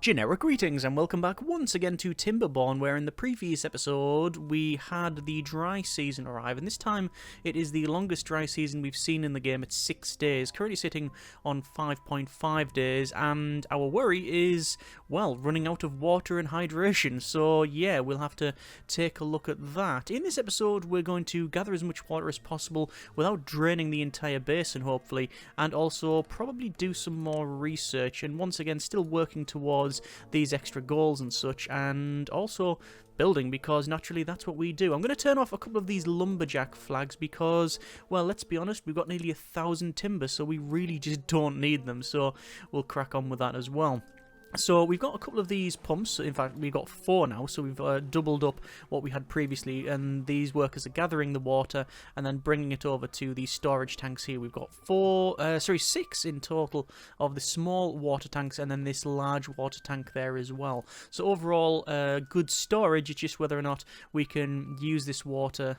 Generic greetings and welcome back once again to Timberborn, where in the previous episode we had the dry season arrive, and this time it is the longest dry season we've seen in the game. It's 6 days, currently sitting on 5.5 days, and our worry is, well, running out of water and hydration, so yeah, we'll have to take a look at that. In this episode we're going to gather as much water as possible without draining the entire basin, hopefully, and also probably do some more research, and once again still working towards these extra goals and such, and also building, because naturally that's what we do. I'm going to turn off a couple of these lumberjack flags because, well, let's be honest, we've got nearly 1,000 timber, so we really just don't need them, so we'll crack on with that as well. So we've got a couple of these pumps. In fact, we've got 4 now, so we've doubled up what we had previously, and these workers are gathering the water and then bringing it over to these storage tanks here. We've got 6 in total of the small water tanks, and then this large water tank there as well. So overall, good storage. It's just whether or not we can use this water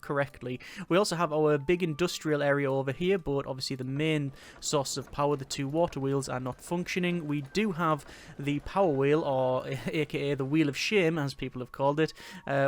correctly. We also have our big industrial area over here, but obviously the main source of power, the 2 water wheels, are not functioning. We do have the power wheel, or aka the wheel of shame as people have called it,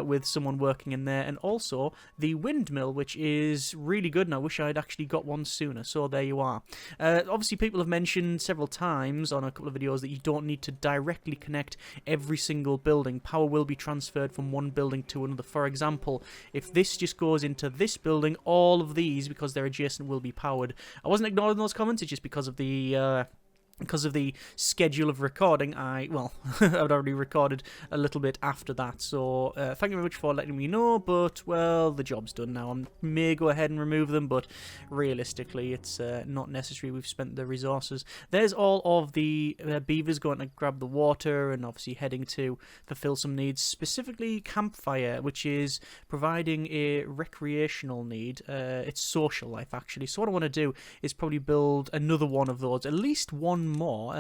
with someone working in there, and also the windmill, which is really good, and I wish I'd actually got one sooner. So there you are. Obviously people have mentioned several times on a couple of videos that you don't need to directly connect every single building. Power will be transferred from one building to another. For example, if this just goes into this building, all of these, because they're adjacent, will be powered. I wasn't ignoring those comments, it's just because of the schedule of recording. I'd already recorded a little bit after that, so thank you very much for letting me know, but, well, the job's done now. I may go ahead and remove them, but realistically it's not necessary. We've spent the resources. There's all of the beavers going to grab the water and obviously heading to fulfill some needs, specifically campfire, which is providing a recreational need. It's social life, actually. So what I want to do is probably build another one of those, at least one more.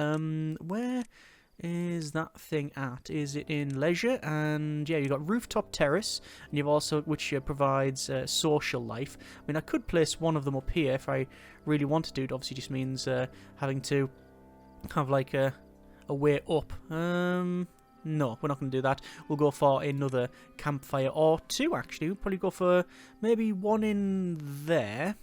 Where is that thing at? Is it in leisure? And yeah, you've got rooftop terrace, and you've also, which provides social life. I mean, I could place one of them up here if I really wanted to. It obviously just means having to have like a way up. No, we're not going to do that. We'll go for another campfire, or 2 actually. We'll probably go for maybe 1 in there.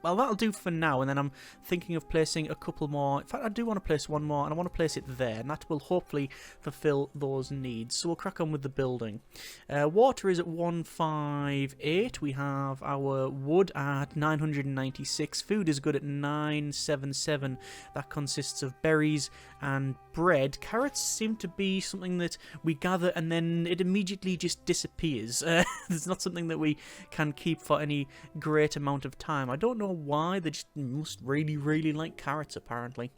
Well, that'll do for now, and then I'm thinking of placing a couple more. In fact, I do want to place 1 more, and I want to place it there, and that will hopefully fulfill those needs. So we'll crack on with the building. Water is at 158. We have our wood at 996. Food is good at 977. That consists of berries and bread. Carrots seem to be something that we gather and then it immediately just disappears. It's not something that we can keep for any great amount of time. I don't know why. They just must really, really like carrots, apparently.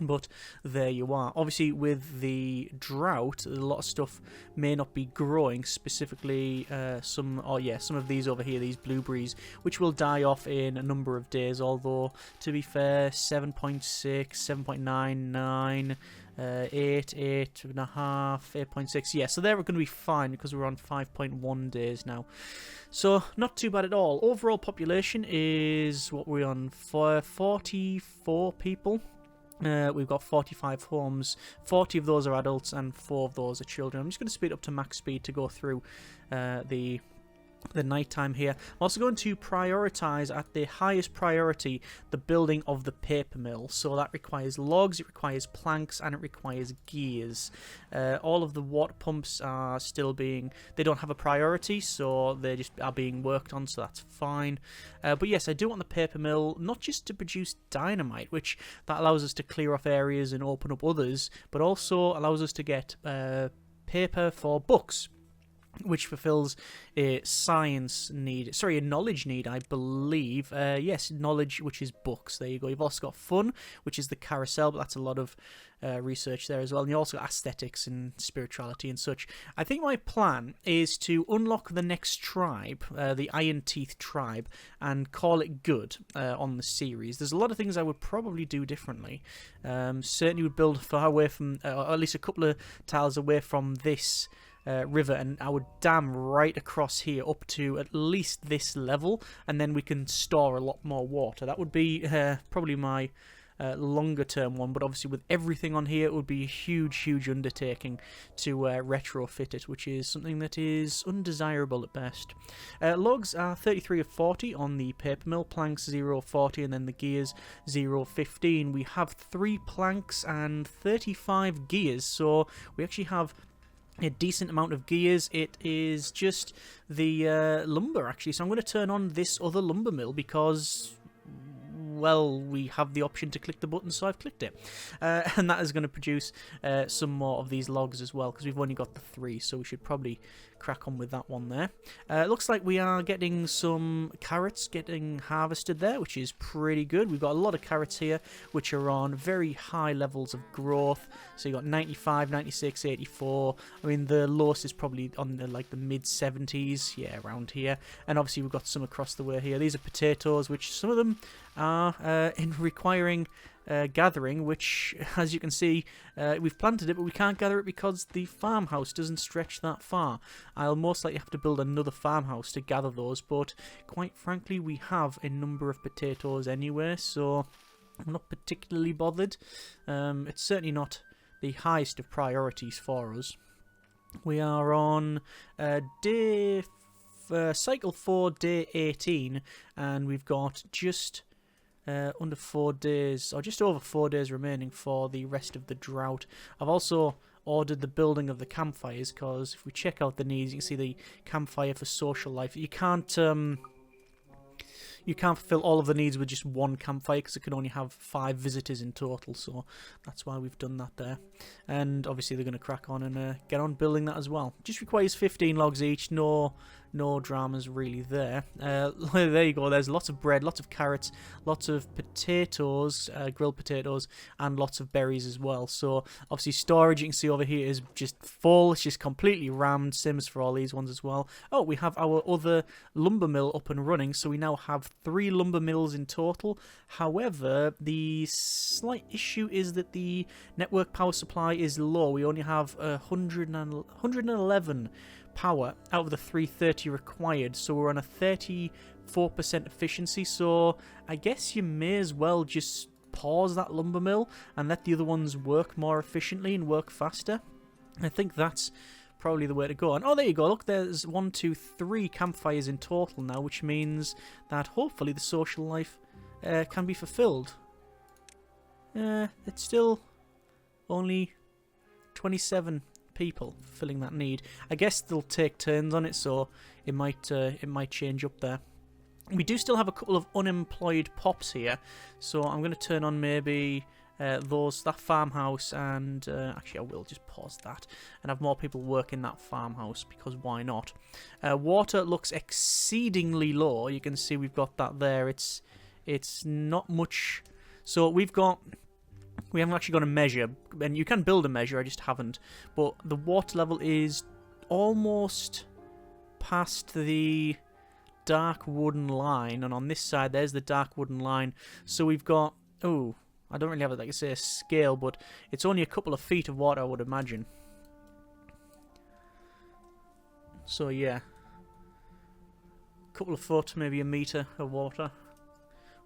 But there you are. Obviously, with the drought, a lot of stuff may not be growing. Specifically, some of these over here, these blueberries, which will die off in a number of days. Although, to be fair, 7.6, 7.99, 8, 8.5, 8.6. Yeah, so they're going to be fine because we're on 5.1 days now. So, not too bad at all. Overall population is, what we're on, for 44 people. We've got 45 homes, 40 of those are adults and 4 of those are children. I'm just going to speed up to max speed to go through the nighttime here. I'm also going to prioritize at the highest priority the building of the paper mill. So that requires logs, it requires planks, and it requires gears. All of the water pumps are still being, they don't have a priority, so they just are being worked on, so that's fine. But yes, I do want the paper mill, not just to produce dynamite, which that allows us to clear off areas and open up others, but also allows us to get paper for books, which fulfills a a knowledge need, I believe. Yes, knowledge, which is books. There you go. You've also got fun, which is the carousel, but that's a lot of research there as well. And you also got aesthetics and spirituality and such. I think my plan is to unlock the next tribe, the Iron Teeth tribe, and call it good on the series. There's a lot of things I would probably do differently. Certainly would build far away from, or at least a couple of tiles away from this river, and our dam right across here up to at least this level, and then we can store a lot more water. That would be probably my longer term one, but obviously with everything on here, it would be a huge undertaking to retrofit it, which is something that is undesirable at best. Logs are 33 of 40 on the paper mill, planks 0 of 40, and then the gears 0 of 15. We have 3 planks and 35 gears, so we actually have a decent amount of gears. It is just the lumber, actually, so I'm going to turn on this other lumber mill because, well, we have the option to click the button, so I've clicked it. And that is going to produce some more of these logs as well, because we've only got the 3, so we should probably crack on with that one there. It looks like we are getting some carrots getting harvested there, which is pretty good. We've got a lot of carrots here, which are on very high levels of growth. So you've got 95, 96, 84. I mean, the lowest is probably on the, like the mid-70s, yeah, around here. And obviously we've got some across the way here. These are potatoes, which some of them are requiring gathering, which, as you can see, we've planted it, but we can't gather it because the farmhouse doesn't stretch that far. I'll most likely have to build another farmhouse to gather those, but quite frankly, we have a number of potatoes anyway, so I'm not particularly bothered. It's certainly not the highest of priorities for us. We are on cycle 4, day 18, and we've got just under 4 days, or just over 4 days remaining for the rest of the drought. I've also ordered the building of the campfires, because if we check out the needs, you can see the campfire for social life. You can't fulfill all of the needs with just one campfire, because it can only have 5 visitors in total, so that's why we've done that there. And obviously they're going to crack on and get on building that as well. Just requires 15 logs each, no dramas really there. There you go, there's lots of bread, lots of carrots, lots of potatoes, grilled potatoes, and lots of berries as well. So obviously storage, you can see over here, is just full, it's just completely rammed, same as for all these ones as well. Oh, we have our other lumber mill up and running, so we now have 3 lumber mills in total. However, the slight issue is that the network power supply is low. We only have 111 power out of the 330 required, so we're on a 34% efficiency, so I guess you may as well just pause that lumber mill and let the other ones work more efficiently and work faster. I think that's probably the way to go. And oh, there you go, look, there's 1, 2, 3 campfires in total now, which means that hopefully the social life can be fulfilled. It's still only 27 people filling that need. I guess they'll take turns on it, so it might change up there. We do still have a couple of unemployed pops here, so I'm going to turn on maybe that farmhouse, and actually I will just pause that and have more people work in that farmhouse, because why not? Water looks exceedingly low. You can see we've got that there. It's not much. So we haven't actually got a measure, and you can build a measure, I just haven't. But the water level is almost past the dark wooden line, and on this side there's the dark wooden line. So we've got, oh, I don't really have, like I say, a scale, but it's only a couple of feet of water, I would imagine. So yeah, a couple of foot, maybe a metre of water.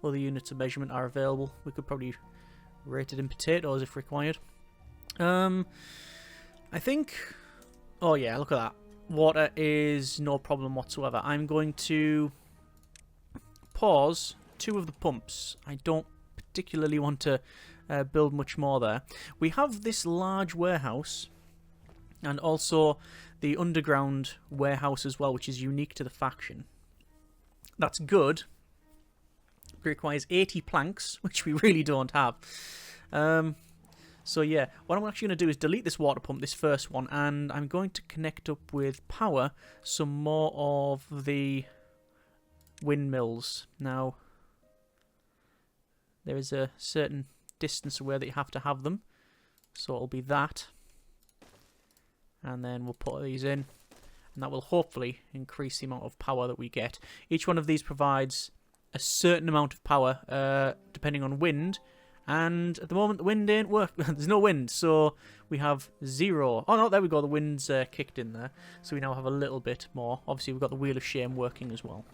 Other units of measurement are available. We could probably rate it in potatoes if required. I think, oh yeah, look at that. Water is no problem whatsoever. I'm going to pause 2 of the pumps. I don't particularly want to build much more there. We have this large warehouse and also the underground warehouse as well, which is unique to the faction. That's good. It requires 80 planks, which we really don't have. So yeah, what I'm actually going to do is delete this water pump, this first one, and I'm going to connect up with power some more of the windmills. Now, there is a certain distance away that you have to have them, so it'll be that. And then we'll put these in, and that will hopefully increase the amount of power that we get. Each one of these provides a certain amount of power, depending on wind, and at the moment the wind ain't work. There's no wind, so we have 0. Oh no, there we go, the wind's kicked in there, so we now have a little bit more. Obviously we've got the Wheel of Shame working as well,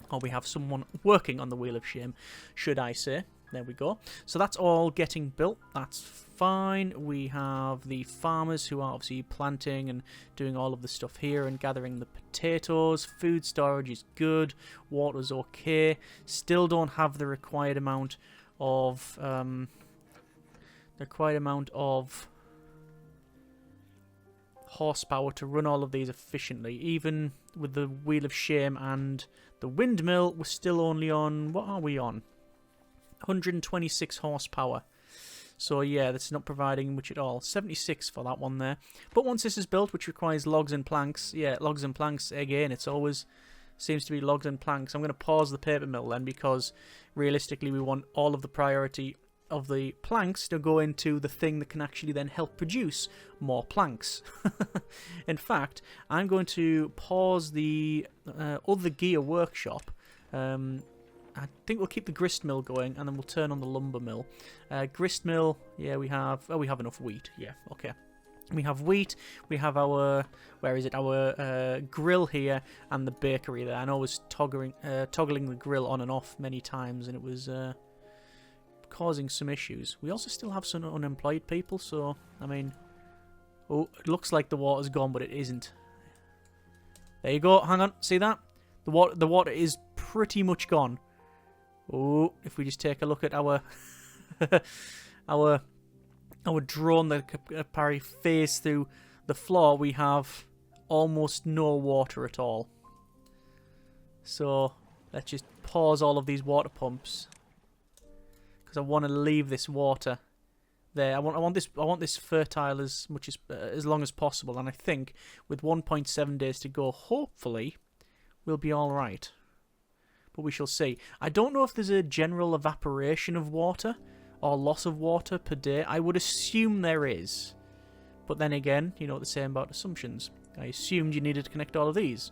or we have someone working on the Wheel of Shame, should I say. There we go. So that's all getting built. That's fine. We have the farmers who are obviously planting and doing all of the stuff here and gathering the potatoes. Food storage is good. Water's okay. Still don't have the required amount of horsepower to run all of these efficiently. Even with the Wheel of Shame and the windmill, we're still only on, what are we on? 126 horsepower. So yeah, that's not providing much at all. 76 for that one there. But once this is built, which requires logs and planks, yeah, logs and planks again, it's always seems to be logs and planks. I'm going to pause the paper mill then, because realistically we want all of the priority of the planks to go into the thing that can actually then help produce more planks. In fact, I'm going to pause the other gear workshop. I think we'll keep the grist mill going, and then we'll turn on the lumber mill. Grist mill, yeah, we have enough wheat. Yeah, okay. We have wheat, we have our, where is it, our grill here, and the bakery there. I know I was toggling the grill on and off many times, and it was causing some issues. We also still have some unemployed people, so, I mean, oh, it looks like the water's gone, but it isn't. There you go, hang on, see that? The water is pretty much gone. Oh, if we just take a look at our our drone that apparently phased through the floor, we have almost no water at all. So let's just pause all of these water pumps, because I want to leave this water there. I want this fertile as much as long as possible, and I think with 1.7 days to go, hopefully we'll be all right. But we shall see. I don't know if there's a general evaporation of water or loss of water per day. I would assume there is. But then again, you know what they're saying about assumptions. I assumed you needed to connect all of these.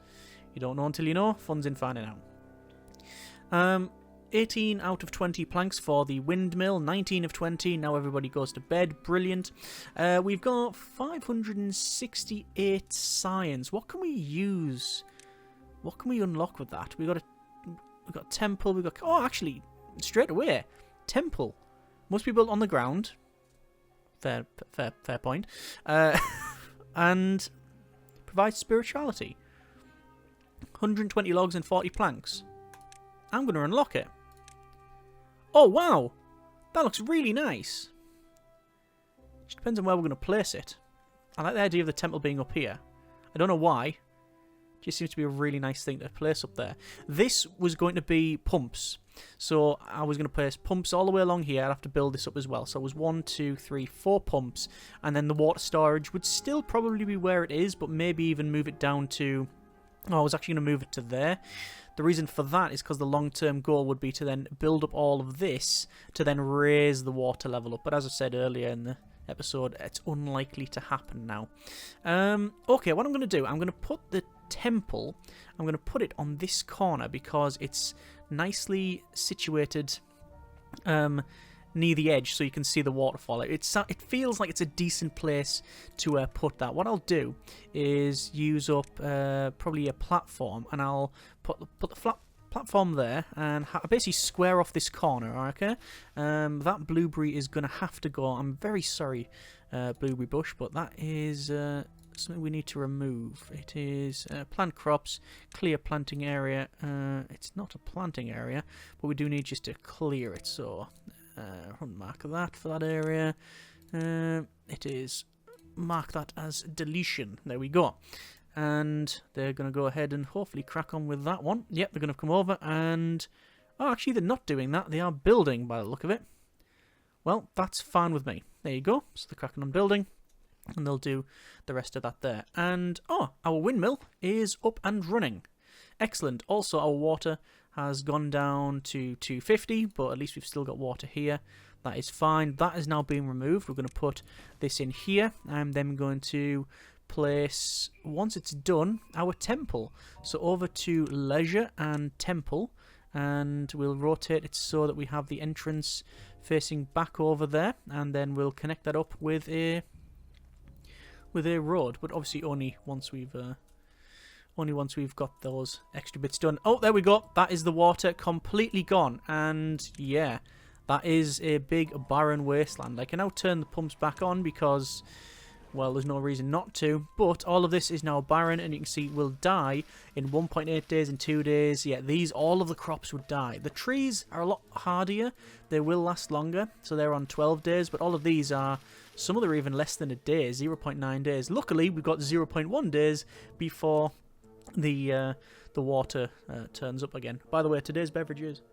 You don't know until you know. Fun's in finding out. 18 out of 20 planks for the windmill. 19 of 20. Now everybody goes to bed. Brilliant. We've got 568 science. What can we use? What can we unlock with that? We've got temple, we've got... Oh, actually, straight away. Temple. Must be built on the ground. Fair point. And provides spirituality. 120 logs and 40 planks. I'm going to unlock it. Oh, wow. That looks really nice. Just depends on where we're going to place it. I like the idea of the temple being up here. I don't know why. Just seems to be a really nice thing to place up there. This was going to be pumps. So I was going to place pumps all the way along here. I'd have to build this up as well. So it was 1, 2, 3, 4 pumps. And then the water storage would still probably be where it is, but maybe even move it down to... Oh, I was actually going to move it to there. The reason for that is because the long-term goal would be to then build up all of this to then raise the water level up. But as I said earlier in the episode, it's unlikely to happen now. Okay, what I'm going to do, I'm going to put the temple, I'm going to put it on this corner because it's nicely situated near the edge, so you can see the waterfall. It feels like it's a decent place to put that. What I'll do is use up probably a platform, and I'll put the flat platform there and basically square off this corner. Okay, that blueberry is going to have to go. I'm very sorry, blueberry bush, but that is something we need to remove. It is plant crops, clear planting area. It's not a planting area, but we do need just to clear it. So mark that for that area. It is mark that as deletion. There we go. And they're going to go ahead and hopefully crack on with that one. Yep, they're going to come over and... Oh, actually, they're not doing that. They are building by the look of it. Well, that's fine with me. There you go. So they're cracking on building. And they'll do the rest of that there. And, oh, our windmill is up and running. Excellent. Also, our water has gone down to 250, but at least we've still got water here. That is fine. That is now being removed. We're going to put this in here. I'm then going to place, once it's done, our temple. So over to leisure and temple. And we'll rotate it so that we have the entrance facing back over there. And then we'll connect that up with a road, but obviously only once we've got those extra bits done. Oh, there we go. That is the water completely gone, and yeah, that is a big barren wasteland. I can now turn the pumps back on because, well, there's no reason not to, but all of this is now barren, and you can see will die in 1.8 days, in 2 days. Yeah, all of the crops would die. The trees are a lot hardier. They will last longer, so they're on 12 days, but all of these are, some of them are even less than a day, 0.9 days. Luckily, we've got 0.1 days before the water turns up again. By the way, today's beverage is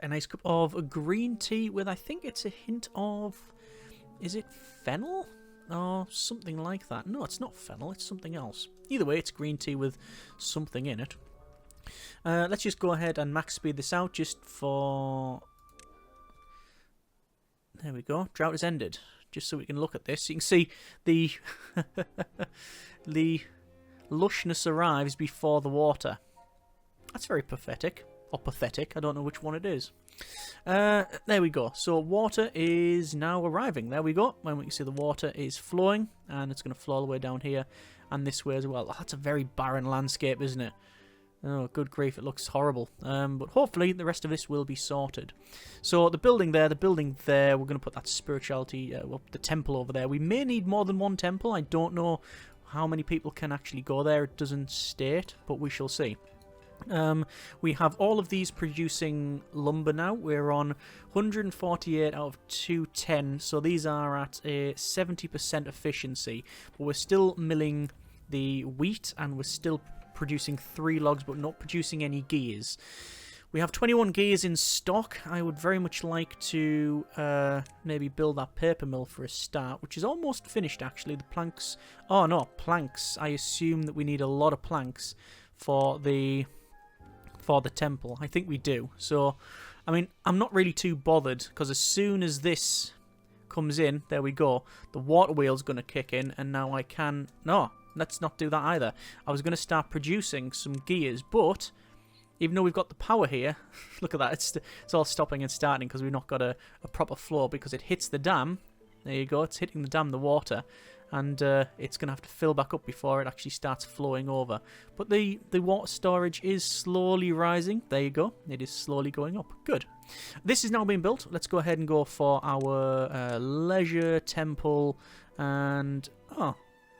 a nice cup of green tea with, I think it's a hint of, is it fennel? Or something like that. No, it's not fennel, it's something else. Either way, it's green tea with something in it. Let's just go ahead and max speed this out just for... There we go. Drought has ended. Just so we can look at this. You can see the the lushness arrives before the water. That's very pathetic. Or pathetic. I don't know which one it is. There we go. So water is now arriving. There we go. When we can see the water is flowing, and it's going to flow all the way down here and this way as well. Oh, that's a very barren landscape, isn't it? Oh, good grief, it looks horrible. But hopefully the rest of this will be sorted. So the building there, we're going to put that spirituality, well, the temple over there. We may need more than one temple. I don't know how many people can actually go there. It doesn't state, but we shall see. We have all of these producing lumber now. We're on 148 out of 210, so these are at a 70% efficiency. But we're still milling the wheat, and we're still producing 3 logs, but not producing any gears. We have 21 gears in stock. I would very much like to maybe build that paper mill for a start, which is almost finished actually. The planks... Oh no, planks. I assume that we need a lot of planks for the temple. I think we do. So, I mean, I'm not really too bothered, because as soon as this comes in, there we go, the water wheel's going to kick in, and now I can... No, let's not do that either. I was going to start producing some gears, but even though we've got the power here, look at that, it's all stopping and starting because we've not got a proper flow, because it hits the dam. There you go, it's hitting the dam, the water, and it's going to have to fill back up before it actually starts flowing over. But the water storage is slowly rising. There you go. It is slowly going up. Good. This is now being built. Let's go ahead and go for our leisure temple. And, oh,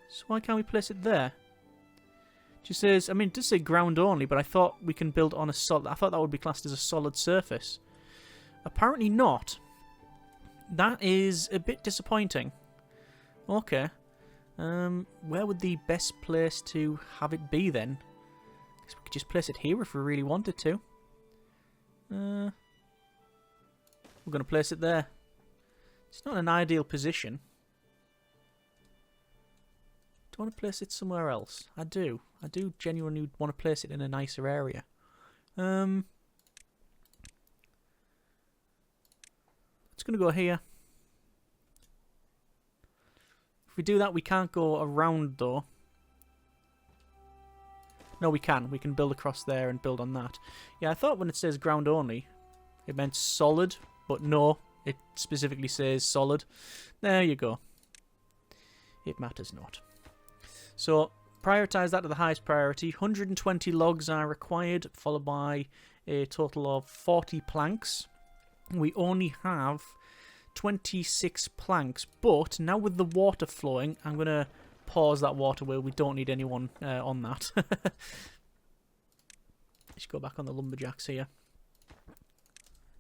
so why can't we place it there? It just says, I mean, it does say ground only, but I thought we can build on a solid... I thought that would be classed as a solid surface. Apparently not. That is a bit disappointing. Okay. Where would the best place to have it be then? I guess we could just place it here if we really wanted to. We're going to place it there. It's not an ideal position. Do I want to place it somewhere else? I do. I do genuinely want to place it in a nicer area. It's going to go here. If we do that, we can't go around, though. No, we can. We can build across there and build on that. Yeah, I thought when it says ground only, it meant solid, but no, it specifically says solid. There you go. It matters not. So, prioritize that to the highest priority. 120 logs are required, followed by a total of 40 planks. We only have 26 planks, but now with the water flowing, I'm going to pause that water wheel. We don't need anyone on that. Just go back on the lumberjacks here.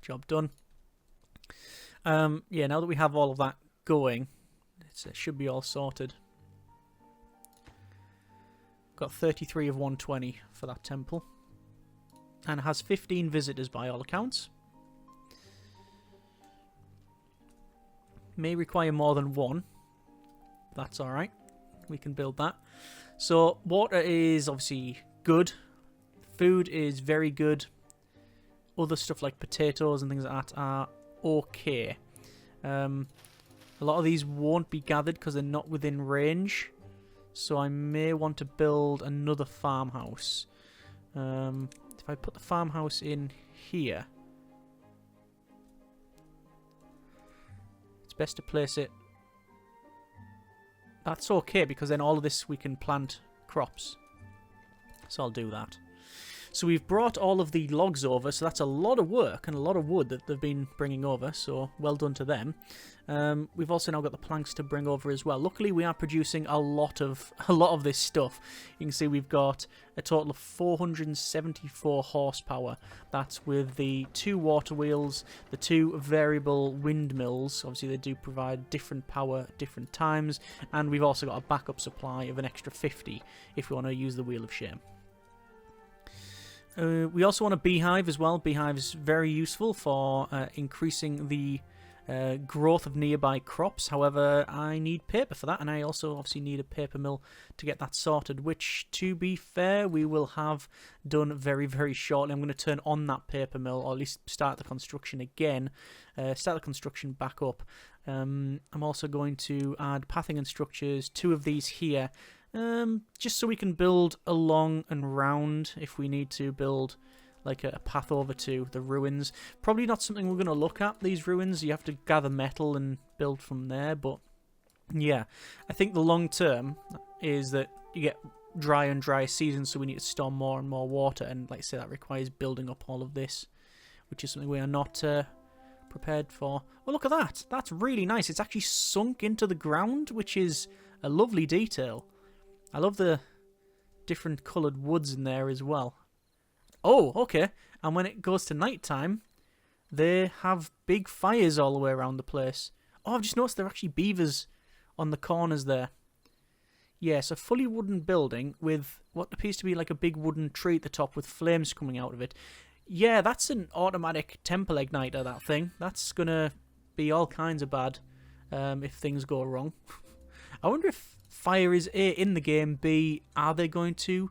Job done. Yeah, now that we have all of that going, it should be all sorted. Got 33 of 120 for that temple. And it has 15 visitors by all accounts. May require more than one. That's alright. We can build that. So, water is obviously good. Food is very good. Other stuff like potatoes and things like that are okay. A lot of these won't be gathered because they're not within range. So I may want to build another farmhouse. If I put the farmhouse in here, it's best to place it. That's okay because then all of this we can plant crops. So I'll do that. So we've brought all of the logs over, so that's a lot of work and a lot of wood that they've been bringing over, so well done to them. We've also now got the planks to bring over as well. Luckily, we are producing a lot of this stuff. You can see we've got a total of 474 horsepower. That's with the 2 water wheels, the 2 variable windmills. Obviously, they do provide different power at different times, and we've also got a backup supply of an extra 50 if we want to use the Wheel of Shame. We also want a beehive as well. Beehive is very useful for increasing the growth of nearby crops. However, I need paper for that, and I also obviously need a paper mill to get that sorted, which, to be fair, we will have done very, very shortly. I'm going to turn on that paper mill, or at least start the construction again, start the construction back up. I'm also going to add pathing and structures, 2 of these here, just so we can build along and round if we need to build like a path over to the ruins. Probably not something we're going to look at, these ruins. You have to gather metal and build from there, but yeah, I think the long term is that you get dry and dry seasons, so we need to store more and more water, and like I say, that requires building up all of this, which is something we are not prepared for. Oh, look at that! That's really nice. It's actually sunk into the ground, which is a lovely detail. I love the different coloured woods in there as well. Oh, okay. And when it goes to night time, they have big fires all the way around the place. Oh, I've just noticed there are actually beavers on the corners there. Yes, a fully wooden building with what appears to be like a big wooden tree at the top with flames coming out of it. Yeah, that's an automatic temple igniter, that thing. That's going to be all kinds of bad if things go wrong. I wonder if fire is A, in the game, B, are they going to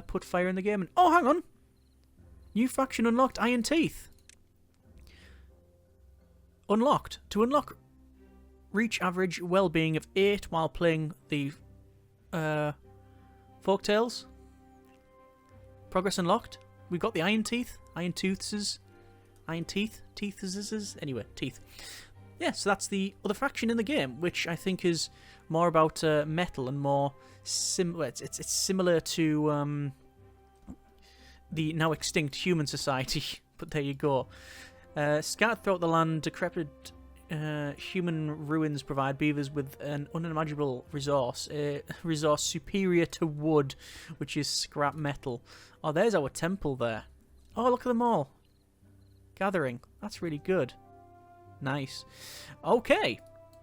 put fire in the game? And oh, hang on! New faction unlocked, Iron Teeth. Unlocked. To unlock, reach average well-being of 8 while playing the Folktales. Progress unlocked. We've got the Iron Teeth. Iron Teeths. Anyway, teeth. Yeah, so that's the other faction in the game, which I think is more about metal and more similar. It's similar to the now extinct human society, but there you go. Scattered throughout the land, decrepit human ruins provide beavers with an unimaginable resource, a resource superior to wood, which is scrap metal. Oh, there's our temple there. Oh, look at them all gathering. That's really good. Nice. Okay,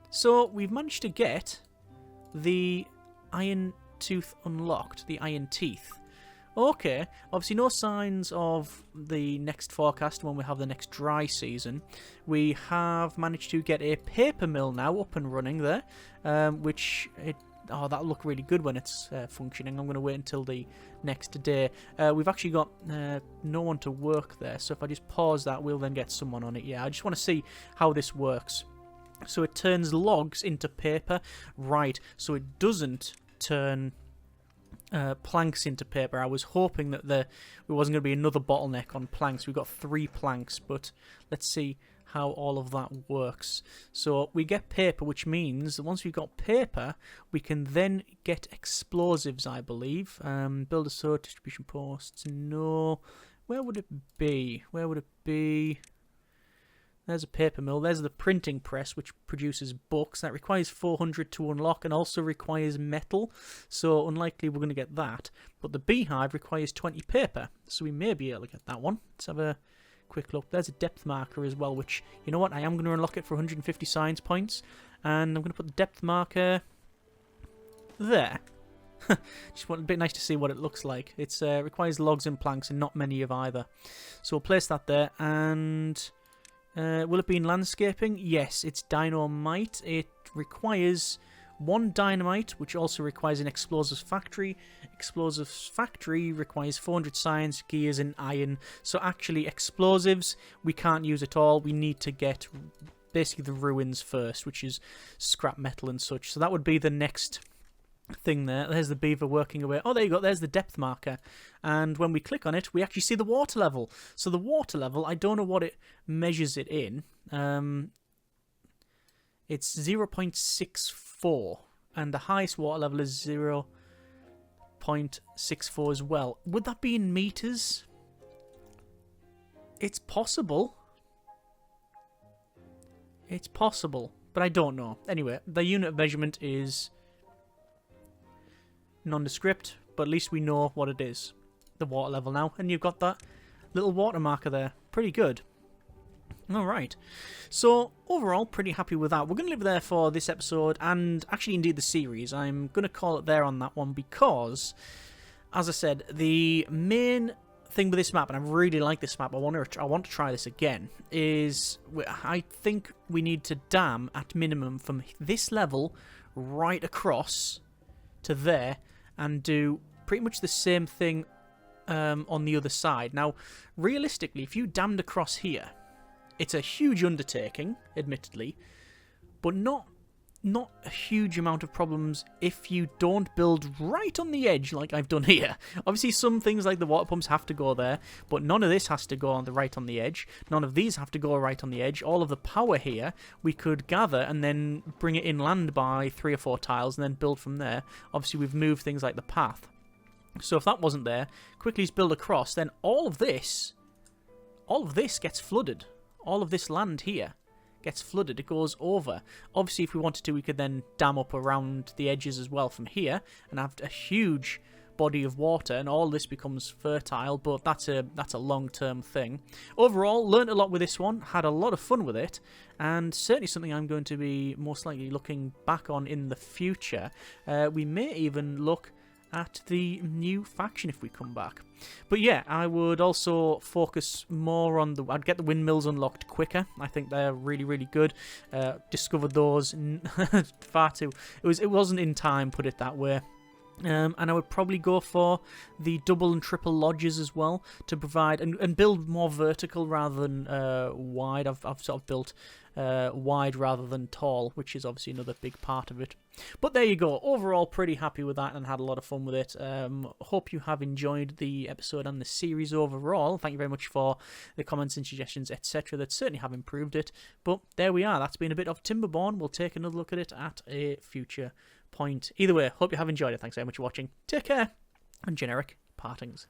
so we've managed to get the Iron Tooth unlocked, the Iron Teeth. Okay, obviously no signs of the next forecast when we have the next dry season. We have managed to get a paper mill now up and running there, that'll look really good when it's functioning. I'm going to wait until the next day. We've actually got no one to work there, so if I just pause that, we'll then get someone on it. Yeah, I just want to see how this works. So it turns logs into paper. Right, so it doesn't turn planks into paper. I was hoping that there wasn't going to be another bottleneck on planks. We've got 3 planks, but let's see how all of that works. So we get paper, which means that once we've got paper, we can then get explosives, I believe. Build a sword, distribution posts. No. Where would it be? Where would it be? There's a paper mill. There's the printing press, which produces books. That requires 400 to unlock and also requires metal. So unlikely we're going to get that. But the beehive requires 20 paper. So we may be able to get that one. Let's have a quick look. There's a depth marker as well, which, you know what, I am going to unlock it for 150 science points, and I'm going to put the depth marker there. Just want a bit nice to see what it looks like. It requires logs and planks and not many of either, so we'll place that there. And will it be in landscaping? Yes, it's dynamite. It requires 1 dynamite, which also requires an explosives factory. Explosives factory requires 400 science, gears, and iron. So actually, explosives we can't use at all. We need to get basically the ruins first, which is scrap metal and such. So that would be the next thing there. There's the beaver working away. Oh, there you go. There's the depth marker. And when we click on it, we actually see the water level. So the water level, I don't know what it measures it in. It's 0.64, and the highest water level is 0. 0.64 as well. Would that be in meters? It's possible. It's possible, but I don't know. Anyway, the unit of measurement is nondescript, but at least we know what it is. The water level now, and you've got that little water marker there. Pretty good. Alright, so overall pretty happy with that. We're going to leave it there for this episode, and actually indeed the series. I'm going to call it there on that one because, as I said, the main thing with this map, and I really like this map, I want to try this again, is I think we need to dam at minimum from this level right across to there and do pretty much the same thing on the other side. Now, realistically, if you dammed across here, it's a huge undertaking, admittedly, but not a huge amount of problems if you don't build right on the edge like I've done here. Obviously, some things like the water pumps have to go there, but none of this has to go on the right on the edge. None of these have to go right on the edge. All of the power here we could gather and then bring it inland by 3 or 4 tiles and then build from there. Obviously, we've moved things like the path. So if that wasn't there, quickly build across, then all of this gets flooded. All of this land here gets flooded. It goes over. Obviously, if we wanted to, we could then dam up around the edges as well from here and have a huge body of water, and all this becomes fertile, but that's a long-term thing. Overall, learned a lot with this one, had a lot of fun with it, and certainly something I'm going to be most likely looking back on in the future. We may even look at the new faction if we come back. But yeah, I would also focus more on I'd get the windmills unlocked quicker. I think they're really, really good. Discovered those far too. It wasn't in time, put it that way. And I would probably go for the double and triple lodges as well to provide and build more vertical rather than wide. I've sort of built wide rather than tall, which is obviously another big part of it. But there you go. Overall, pretty happy with that and had a lot of fun with it. Hope you have enjoyed the episode and the series overall. Thank you very much for the comments and suggestions, etc. that certainly have improved it. But there we are. That's been a bit of Timberborn. We'll take another look at it at a future point. Either way, hope you have enjoyed it. Thanks very much for watching. Take care, and generic partings.